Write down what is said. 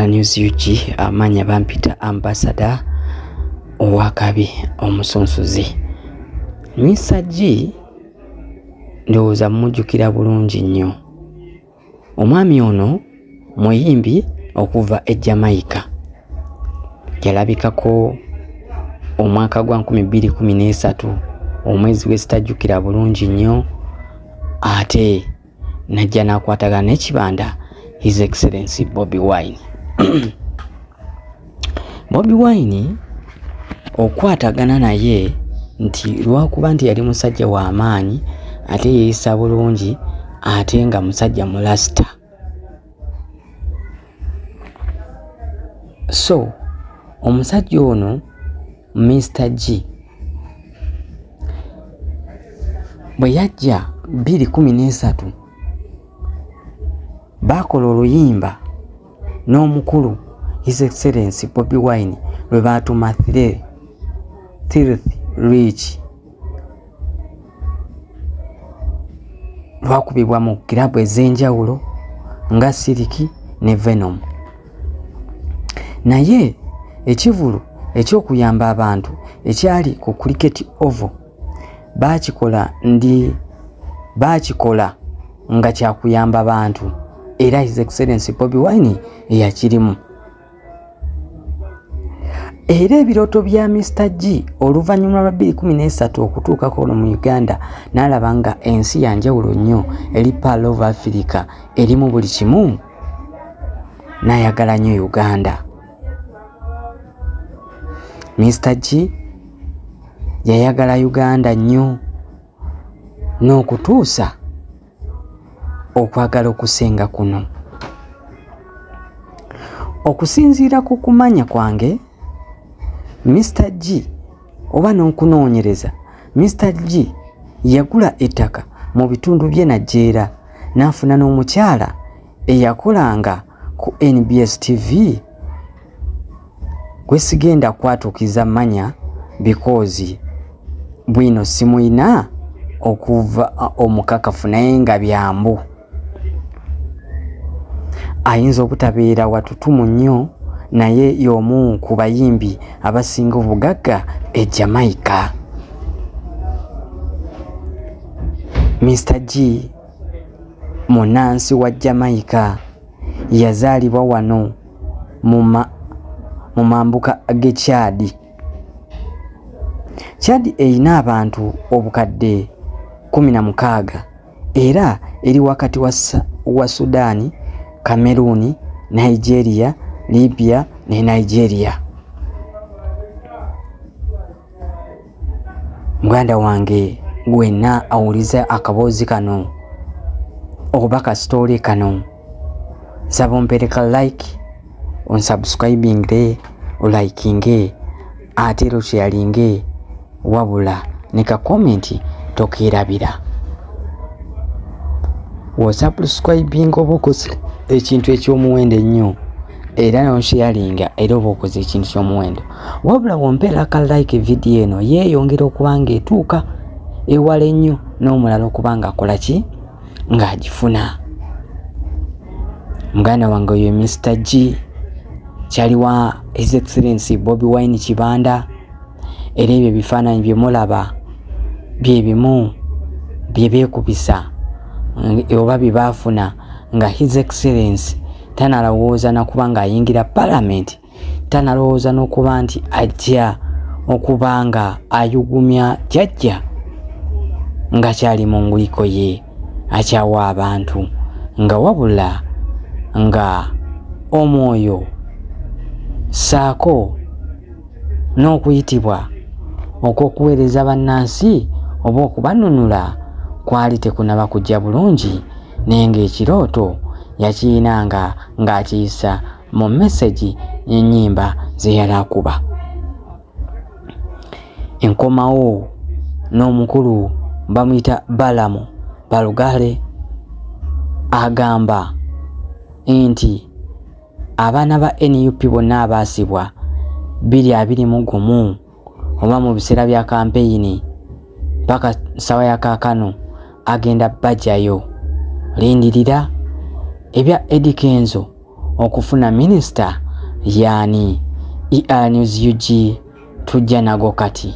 Okugula News UG amanya bampita ambassador owakabi omusunsuzi. Mr. G ndowooza mujjukira bulungi nnyo. Omwami ono muyimbi okuva e Jamaica. Yalabikako omwaka gwa 2013 omwezi gwesitajjukira bulungi nnyo, ate najja n'akwatagana n'ekibanda His Excellency Bobi Wine. Bobi Wine okwatagana naye nti lwakuba nti yali musajja wa amaanyi ate yeeyisa bulungi ate nga musajja mulasita. So omusajja ono Mr. G bwe yajja 2013 bakola oluyimba n'omukulu His Excellency Bobi Wine lwe baatuma Tilth Rich, lwakubibwa mu kirabu ez'enjawulo nga Siriki ne Venom. Naye ekivulu eky'okuyamba abantu ekyali ku Cricket Oval baakikola nga kyakuyamba abantu, era His Excellency Bobi Wine eyakirimu. Era ebirooto bya Mr. G oluvannyuma lwa 2013 okutuukako ono mu Uganda n'alaba nga ensi ya njawulo nnyo eri Pearl of Africa erimu buli kimu, n'ayagala nnyo Uganda. Mr. G yayagala Uganda nnyo n'okutuusa okwagala okusenga kuno. Okusinziira ku kumanya kwange, Mr. G oba n'okunoonyereza, Mr. G yagula ettaka mu bitundu by'e NAJEERA n'afuna n'omukyala eyakolanga ku NBS TV gwe sigenda kwatuukiza manya because bwino simuyina okuva omukakafu naye nga byambu. Ayinza obutabeera watutumu nnyo naye y'omu ku bayimbi abasinga obugagga e Jamaica. Mr. G munansi wa Jamaica, yazaalibwa wano mu mambuka g'e Chad. Chad erina abantu obukadde 16 era eri wakati wa Sudan, Cameroon, Nigeria, Libya ne Nigeria. Muganda wange gwenna awuliza akaboozi kano oba ka story kano, saba ompereka like, onsubscribing, olikinge ate ero sharinge, wabula ne ka comment tokeerabira. Wasubscribing oba okoze ekintu ekyomuwendo ennyo era nonsharinga era oba okoze ekintu ky'omuwendo, wabula wompeera ka like video eno yeeyongera okuba nga etuuka ewala ennyo n'omulala okuba nga akola ki ng'agifuna. Muganda wange oyo Mr. G kyaliwa His Excellency Bobi Wine kibanda, era ebyo ebifaananyi bye mulaba bye bimu bye beekubisa oba bye baafuna nga His Excellency tanalowooza nakuba nga ayingira Parliament, tanalowooza n'okuba nti ajja okuba nga ayugumya jjajja nga kyali mu nguliko ye akyawa abantu, nga wabula nga omwoyo saako n'okuyitibwa okw'okuweereza bannansi oba okubanunula kwali tekunaba kujja bulungi, naye ng'ekirooto yakiinanga ng'akiyisa mu message n'ennyimba ze yali akuba. Enkomawo n'omukulu bamuyita Balamu Balugale agamba nti abaana ba NUP bonna abaasibwa 2021 oba mu biseera bya kampeyini paka nsaawa ya kaakano agenda bajjayo. Lindirira ebya Eddie Kenzo okufuna minisita yani ER News UG tujja nago kati.